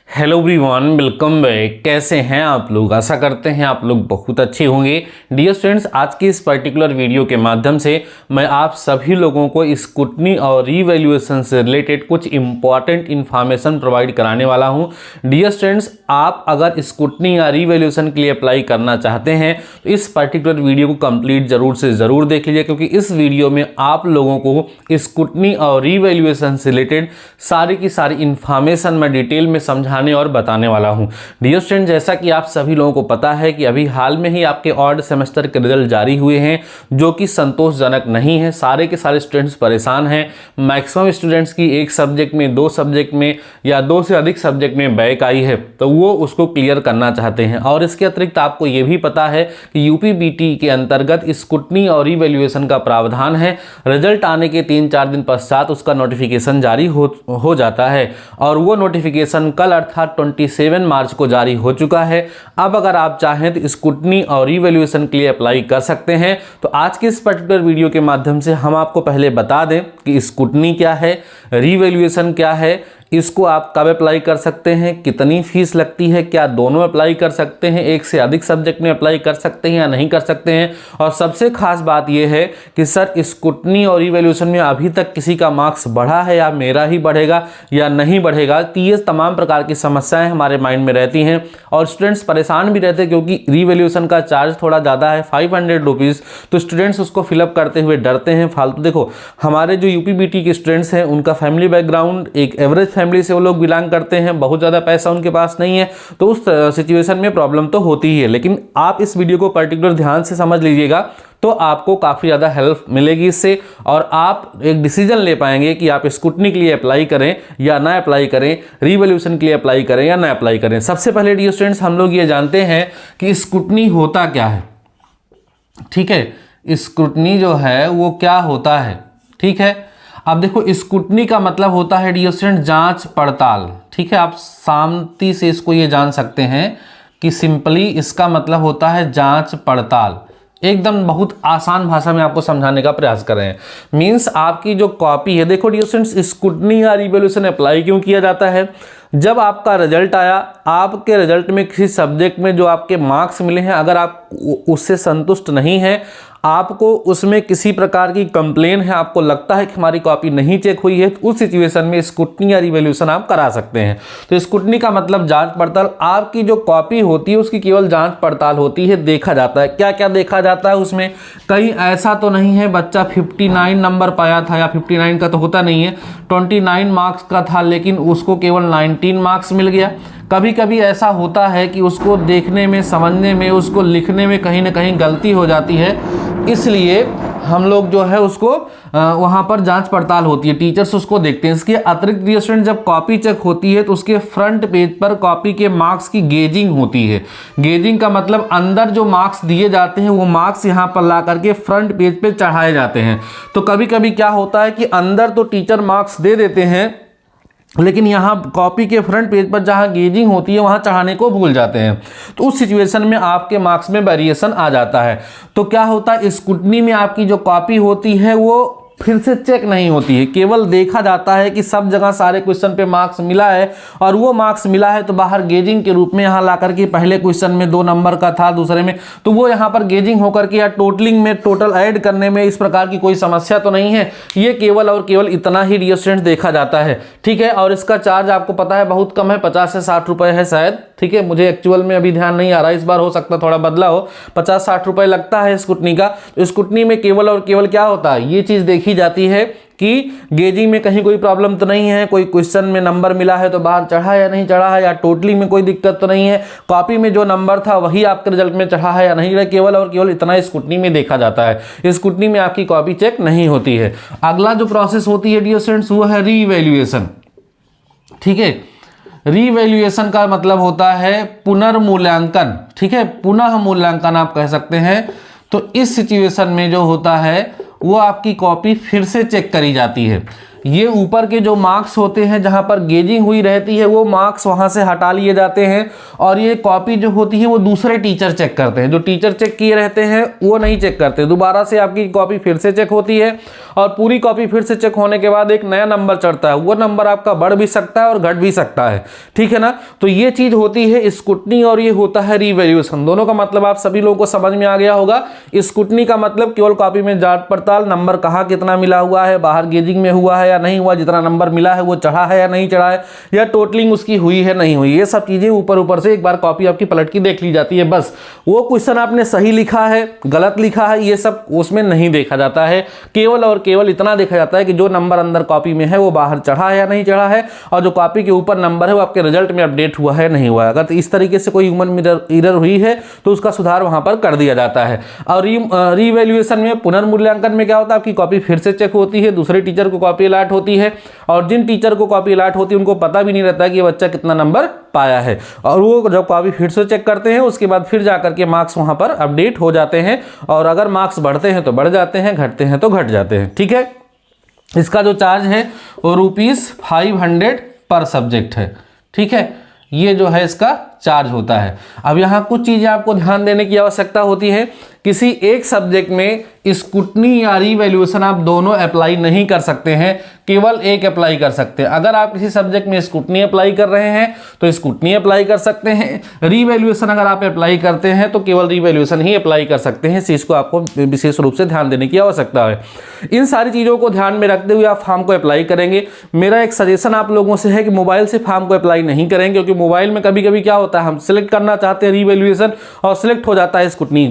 Hello everyone, welcome back. कैसे हैं आप लोग? आशा करते हैं आप लोग बहुत अच्छे होंगे। डियर स्टूडेंट्स, आज की इस पर्टिकुलर वीडियो के माध्यम से मैं आप सभी लोगों को स्क्रूटनी और रीवैल्यूएशन से रिलेटेड कुछ इंपॉर्टेंट इन्फॉर्मेशन प्रोवाइड कराने वाला हूं। डियर स्टूडेंट्स, आप अगर स्क्रूटनी या रीवैल्यूएशन के लिए अप्लाई करना चाहते हैं तो इस पर्टिकुलर वीडियो को कंप्लीट जरूर से ज़रूर देख लीजिए, क्योंकि इस वीडियो में आप लोगों को स्क्रूटनी और रीवैल्यूएशन से रिलेटेड सारी की सारी इन्फॉर्मेशन मैं डिटेल में समझाने और बताने वाला हूं। डियर स्टूडेंट, जैसा कि आप सभी लोगों को पता है कि अभी हाल में ही आपके ऑड सेमेस्टर के रिजल्ट जारी हुए हैं, जो कि संतोषजनक नहीं है। सारे के सारे स्टूडेंट्स परेशान हैं। मैक्सिमम स्टूडेंट्स की एक सब्जेक्ट में, दो सब्जेक्ट में या दो से अधिक सब्जेक्ट में बैक आई है, तो वो उसको क्लियर करना चाहते हैं। और इसके अतिरिक्त आपको ये भी पता है कि यूपीबीटी के अंतर्गत स्क्रूटनी और रीवैल्यूएशन का प्रावधान है। रिजल्ट आने के 3-4 दिन पश्चात उसका नोटिफिकेशन जारी हो जाता है, और वो नोटिफिकेशन कल अर्थात 27 मार्च को जारी हो चुका है। अब अगर आप चाहें तो स्क्रूटनी और रीवैल्यूएशन के लिए अप्लाई कर सकते हैं। तो आज के इस पर्टिकुलर वीडियो के माध्यम से हम आपको पहले बता दें कि स्क्रूटनी क्या है, रीवैल्यूएशन क्या है, इसको आप कब अप्लाई कर सकते हैं, कितनी फीस लगती है, क्या दोनों अप्लाई कर सकते हैं, एक से अधिक सब्जेक्ट में अप्लाई कर सकते हैं या नहीं कर सकते हैं। और सबसे खास बात यह है कि सर स्क्रूटनी और इवैल्यूएशन में अभी तक किसी का मार्क्स बढ़ा है या मेरा ही बढ़ेगा या नहीं बढ़ेगा। तो ये तमाम प्रकार की समस्याएं हमारे माइंड में रहती हैं और स्टूडेंट्स परेशान भी रहते हैं, क्योंकि रीवैल्यूएशन का चार्ज थोड़ा ज़्यादा है, 500 रुपीज़। तो स्टूडेंट्स उसको फिलअप करते हुए डरते हैं फालतू। देखो, हमारे जो यूपीबीटी के स्टूडेंट्स हैं उनका फैमिली बैकग्राउंड एक एवरेज फैमिली से वो लोग बिलोंग करते हैं, बहुत ज़्यादा पैसा उनके पास नहीं है, तो उस सिचुएशन में प्रॉब्लम तो होती ही है। लेकिन आप इस वीडियो को पर्टिकुलर ध्यान से समझ लीजिएगा तो आपको काफ़ी ज़्यादा हेल्प मिलेगी इससे, और आप एक डिसीजन ले पाएंगे कि आप स्क्रूटनी के लिए अप्लाई करें या ना अप्लाई करें, रीवैल्यूएशन के लिए अप्लाई करें या ना अप्लाई करें। सबसे पहले डियर स्टूडेंट्स, हम लोग ये जानते हैं कि स्क्रूटनी होता क्या है। ठीक है, स्क्रूटनी जो है वो क्या होता है। ठीक है, अब देखो, स्क्रूटनी का मतलब होता है डियर स्टूडेंट जांच पड़ताल। ठीक है, आप शांति से इसको ये जान सकते हैं कि सिंपली इसका मतलब होता है जांच पड़ताल। एकदम बहुत आसान भाषा में आपको समझाने का प्रयास कर रहे हैं। मींस आपकी जो कॉपी है, देखो डियर स्टूडेंट्स, स्क्रूटनी या रिवैल्यूएशन अप्लाई क्यों किया जाता है? जब आपका रिजल्ट आया, आपके रिजल्ट में किसी सब्जेक्ट में जो आपके मार्क्स मिले हैं, अगर आप उससे संतुष्ट नहीं हैं, आपको उसमें किसी प्रकार की कंप्लेन है, आपको लगता है कि हमारी कॉपी नहीं चेक हुई है, तो उस सिचुएशन में स्क्रूटनी या रिवैल्यूएशन आप करा सकते हैं। तो स्क्रूटनी का मतलब जांच पड़ताल। आपकी जो कॉपी होती है उसकी केवल जांच पड़ताल होती है, देखा जाता है। क्या क्या देखा जाता है उसमें? कहीं ऐसा तो नहीं है बच्चा 59 नंबर पाया था, या 59 का तो होता नहीं है, 29 मार्क्स का था, लेकिन उसको केवल 19 मार्क्स मिल गया। कभी कभी ऐसा होता है कि उसको देखने में, समझने में, उसको लिखने में कहीं ना कहीं गलती हो जाती है, इसलिए हम लोग जो है उसको वहाँ पर जांच पड़ताल होती है, टीचर्स उसको देखते हैं। इसके अतिरिक्त डियर स्टूडेंट, जब कॉपी चेक होती है तो उसके फ्रंट पेज पर कॉपी के मार्क्स की गेजिंग होती है। गेजिंग का मतलब अंदर जो मार्क्स दिए जाते हैं वो मार्क्स यहाँ पर ला करके फ्रंट पेज पे चढ़ाए जाते हैं। तो कभी कभी क्या होता है कि अंदर तो टीचर मार्क्स दे देते हैं, लेकिन यहाँ कॉपी के फ्रंट पेज पर जहाँ गेजिंग होती है वहाँ चढ़ाने को भूल जाते हैं। तो उस सिचुएशन में आपके मार्क्स में वेरिएशन आ जाता है। तो क्या होता है, स्क्रूटनी में आपकी जो कॉपी होती है वो फिर से चेक नहीं होती है, केवल देखा जाता है कि सब जगह सारे क्वेश्चन पे मार्क्स मिला है, और वो मार्क्स मिला है तो बाहर गेजिंग के रूप में यहाँ ला करके, पहले क्वेश्चन में 2 नंबर का था, दूसरे में, तो वो यहाँ पर गेजिंग होकर के या टोटलिंग में, टोटल ऐड करने में इस प्रकार की कोई समस्या तो नहीं है। ये केवल और केवल इतना ही डियर स्टूडेंट देखा जाता है। ठीक है, और इसका चार्ज आपको पता है बहुत कम है, 50 से 60 रुपये है शायद। ठीक है, मुझे एक्चुअल में अभी ध्यान नहीं आ रहा, इस बार हो सकता थोड़ा बदला हो, 50-60 रुपये लगता है स्क्रूटनी का। तो स्क्रूटनी में केवल और केवल क्या होता है, ये चीज़ देखी जाती है कि गेजिंग में कहीं कोई प्रॉब्लम तो नहीं है, कोई क्वेश्चन में नंबर मिला है तो बाहर चढ़ा या नहीं चढ़ा है, या टोटली में कोई दिक्कत तो नहीं है, कॉपी में जो नंबर था वही आपके रिजल्ट में चढ़ा है या नहीं, केवल और केवल इतना स्क्रूटनी में देखा जाता है। स्क्रूटनी में आपकी कॉपी चेक नहीं होती है। अगला जो प्रोसेस होती है डियर स्टूडेंट्स वो है रीवैल्यूएशन। ठीक है, रीवैल्यूएशन का मतलब होता है पुनर्मूल्यांकन। ठीक है, पुनः मूल्यांकन आप कह सकते हैं। तो इस सिचुएशन में जो होता है वो आपकी कॉपी फिर से चेक करी जाती है। ये ऊपर के जो मार्क्स होते हैं जहां पर गेजिंग हुई रहती है वो मार्क्स वहां से हटा लिए जाते हैं और ये कॉपी जो होती है वो दूसरे टीचर चेक करते हैं। जो टीचर चेक किए रहते हैं वो नहीं चेक करते, दोबारा से आपकी कॉपी फिर से चेक होती है और पूरी कॉपी फिर से चेक होने के बाद एक नया नंबर चढ़ता है। वो नंबर आपका बढ़ भी सकता है और घट भी सकता है, ठीक है ना। तो ये चीज होती है स्क्रूटनी और ये होता है रीवैल्यूएशन। दोनों का मतलब आप सभी लोगों को समझ में आ गया होगा। स्क्रूटनी का मतलब केवल कॉपी में जांच पड़ताल, नंबर कहाँ कितना मिला हुआ है, बाहर गेजिंग में हुआ है या नहीं हुआ, जितना नंबर मिला है वो चढ़ा है या नहीं चढ़ा है, या टोटलिंग उसकी हुई है नहीं हुई, ये सब चीजें ऊपर ऊपर से एक बार कॉपी आपकी पलट की देख ली जाती है। बस वो क्वेश्चन आपने सही लिखा है गलत लिखा है ये सब उसमें नहीं देखा जाता है। केवल और केवल इतना देखा जाता है कि जो नंबर अंदर कॉपी में है वो बाहर चढ़ा है या नहीं चढ़ा है, और जो कॉपी के ऊपर नंबर है वो आपके रिजल्ट में अपडेट हुआ है नहीं हुआ है। अगर इस तरीके से कोई ह्यूमन एरर हुई है तो उसका सुधार वहां पर कर दिया जाता है। और रीवैल्यूएशन में पुनर्मूल्यांकन में क्या होता है, आपकी कॉपी फिर से चेक होती है, दूसरे टीचर को कॉपी अलॉट होती है और जिन टीचर को कॉपी अलॉट होती है उनको पता भी नहीं रहता कि ये बच्चा कितना नंबर पाया है, और वो जब कॉपी फिर से चेक करते हैं उसके बाद फिर जाकर के मार्क्स वहां पर अपडेट हो जाते हैं, और अगर मार्क्स बढ़ते हैं तो बढ़ जाते हैं, घटते हैं तो घट जाते हैं, ठीक है। इसका जो चार्ज है वो ₹500 पर सब्जेक्ट है, ठीक है। ये जो है इसका चार्ज होता है। अब यहाँ कुछ चीजें आपको ध्यान देने की आवश्यकता होती है। किसी एक सब्जेक्ट में स्क्रूटनी या रीवैल्यूएशन आप दोनों अप्लाई नहीं कर सकते हैं, केवल एक अप्लाई कर सकते हैं। अगर आप किसी सब्जेक्ट में स्क्रूटनी अप्लाई कर रहे हैं तो स्क्रूटनी अप्लाई कर सकते हैं, रीवैल्यूएशन अगर आप अप्लाई करते हैं तो केवल रीवैल्यूएशन ही अप्लाई कर सकते हैं। इस चीज को आपको विशेष रूप से ध्यान देने की आवश्यकता है। इन सारी चीजों को ध्यान में रखते हुए आप फॉर्म को अप्लाई करेंगे। मेरा एक सजेशन आप लोगों से है कि मोबाइल से फॉर्म को अप्लाई नहीं करेंगे, क्योंकि मोबाइल में कभी कभी क्या होता है, हम सिलेक्ट करना चाहते हैं रीवैल्यूएशन और सिलेक्ट हो जाता है स्क्रूटनी।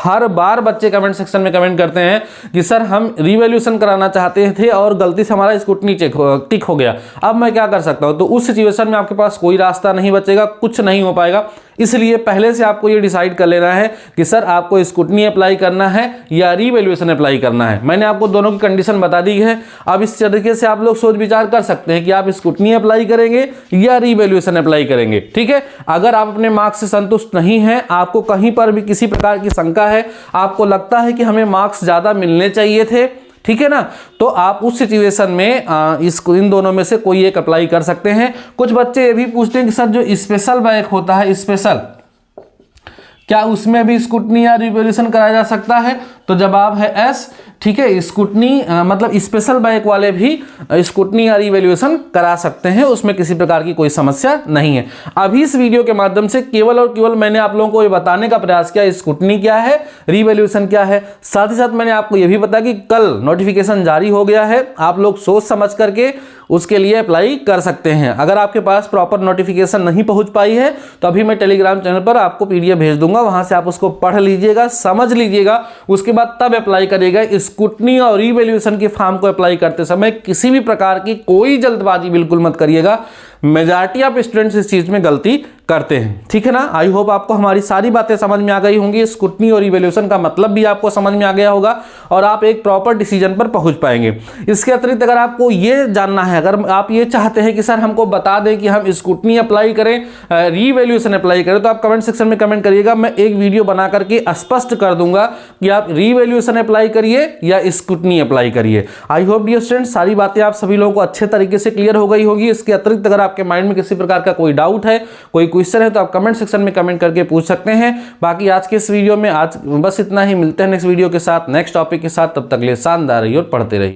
हर बार बच्चे कमेंट सेक्शन में कमेंट करते हैं कि सर हम रीवैल्यूएशन कराना चाहते थे और गलती से हमारा स्क्रूटनी टिक हो गया, अब मैं क्या कर सकता हूं। तो उस सिचुएशन में आपके पास कोई रास्ता नहीं बचेगा, कुछ नहीं हो पाएगा। इसलिए पहले से आपको ये डिसाइड कर लेना है कि सर आपको स्क्रूटनी अप्लाई करना है या रीवैल्यूएशन अप्लाई करना है। मैंने आपको दोनों की कंडीशन बता दी है। अब इस तरीके से आप लोग सोच विचार कर सकते हैं कि आप स्क्रूटनी अप्लाई करेंगे या रीवैल्यूएशन अप्लाई करेंगे, ठीक है। अगर आप अपने मार्क्स से संतुष्ट नहीं हैं, आपको कहीं पर भी किसी प्रकार की शंका है, आपको लगता है कि हमें मार्क्स ज्यादा मिलने चाहिए थे, ठीक है ना, तो आप उस सिचुएशन में इन दोनों में से कोई एक अप्लाई कर सकते हैं। कुछ बच्चे ये भी पूछते हैं कि सर जो स्पेशल बैक होता है, स्पेशल, क्या उसमें भी स्क्रूटनी या रीवैल्यूएशन कराया जा सकता है? तो जवाब है एस, ठीक है। स्क्रूटनी मतलब स्पेशल बैक वाले भी स्क्रूटनी या रीवैल्यूएशन करा सकते हैं, उसमें किसी प्रकार की कोई समस्या नहीं है। अभी इस वीडियो के माध्यम से केवल और केवल मैंने आप लोगों को ये बताने का प्रयास किया स्क्रूटनी क्या है, रीवैल्यूएशन क्या है। साथ ही साथ मैंने आपको ये भी बताया कि कल नोटिफिकेशन जारी हो गया है, आप लोग सोच समझ करके उसके लिए अप्लाई कर सकते हैं। अगर आपके पास प्रॉपर नोटिफिकेशन नहीं पहुंच पाई है तो अभी मैं टेलीग्राम चैनल पर आपको पीडीएफ भेज दूंगा, वहां से आप उसको पढ़ लीजिएगा, समझ लीजिएगा, उसके बाद तब अप्लाई करिएगा। स्क्रूटनी और रीवैल्यूएशन के फॉर्म को अप्लाई करते समय किसी भी प्रकार की कोई जल्दबाजी बिल्कुल मत करिएगा। मेजॉरिटी ऑफ स्टूडेंट्स इस चीज में गलती करते हैं, ठीक है ना। आई होप आपको हमारी सारी बातें समझ में आ गई होंगी। स्क्रूटनी और इवैल्यूएशन का मतलब भी आपको समझ में आ गया होगा और आप एक प्रॉपर डिसीजन पर पहुंच पाएंगे। इसके अतिरिक्त अगर आपको ये जानना है, अगर आप ये चाहते हैं कि सर हमको बता दें कि हम स्क्रूटनी अप्लाई करें, रीवैल्यूएशन अप्लाई करें, तो आप कमेंट सेक्शन में कमेंट करिएगा। मैं एक वीडियो बना करके स्पष्ट कर दूंगा कि आप रीवैल्यूएशन अप्लाई करिए या स्क्रूटनी अप्लाई करिए। आई होप डियर स्टूडेंट्स सारी बातें आप सभी लोगों को अच्छे तरीके से क्लियर हो गई होगी। इसके अतिरिक्त अगर आपके माइंड में किसी प्रकार का कोई डाउट है, कोई क्वेश्चन है, तो आप कमेंट सेक्शन में कमेंट करके पूछ सकते हैं। बाकी आज के इस वीडियो में आज बस इतना ही। मिलते हैं नेक्स्ट वीडियो के साथ, नेक्स्ट टॉपिक के साथ। तब तक के लिए शानदार रहिए और पढ़ते रहिए।